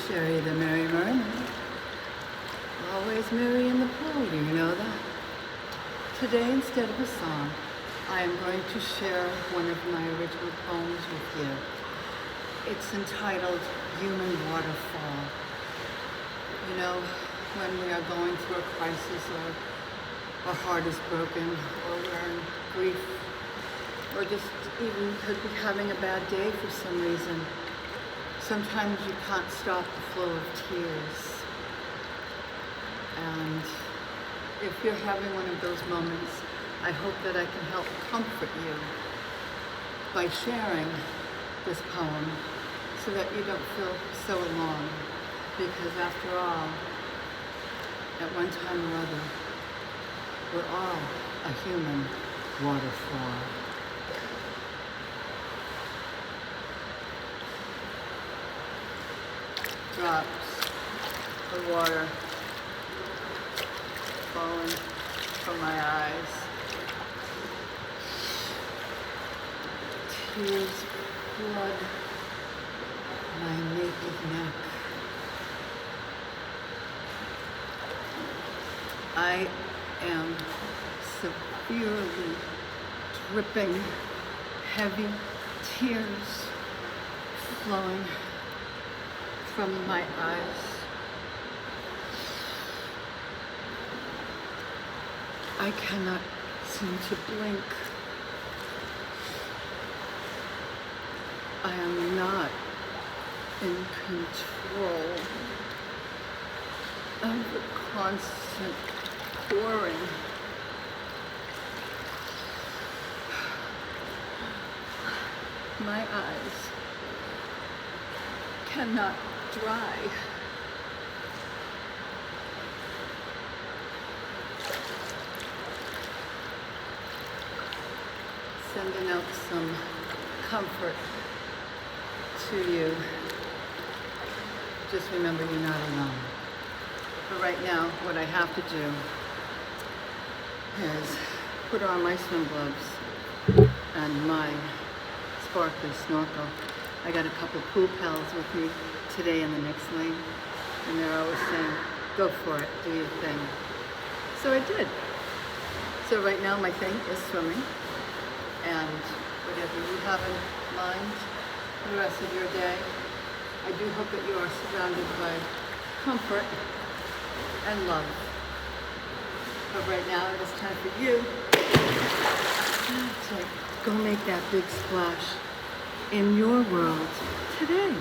Sherry the Merry Mermaid. Always merry in the pool, do you know that? Today, instead of a song, I am going to share one of my original poems with you. It's entitled Human Waterfall. You know, when we are going through a crisis or our heart is broken or we're in grief or just even could be having a bad day for some reason, sometimes you can't stop the flow of tears. And if you're having one of those moments, I hope that I can help comfort you by sharing this poem so that you don't feel so alone. Because after all, at one time or other, we're all a human waterfall. Drops of water falling from my eyes. Tears flood my naked neck. I am severely dripping, heavy tears flowing from my eyes. I cannot seem to blink. I am not in control of the constant pouring. My eyes cannot dry. Sending out some comfort to you. Just remember you're not alone. But right now, what I have to do is put on my swim gloves and my sparkly snorkel. I got a couple pool pals with me today in the next lane, and they're always saying, go for it, do your thing. So I did. So right now my thing is swimming, and whatever you have in mind for the rest of your day, I do hope that you are surrounded by comfort and love. But right now it is time for you to go make that big splash in your world today.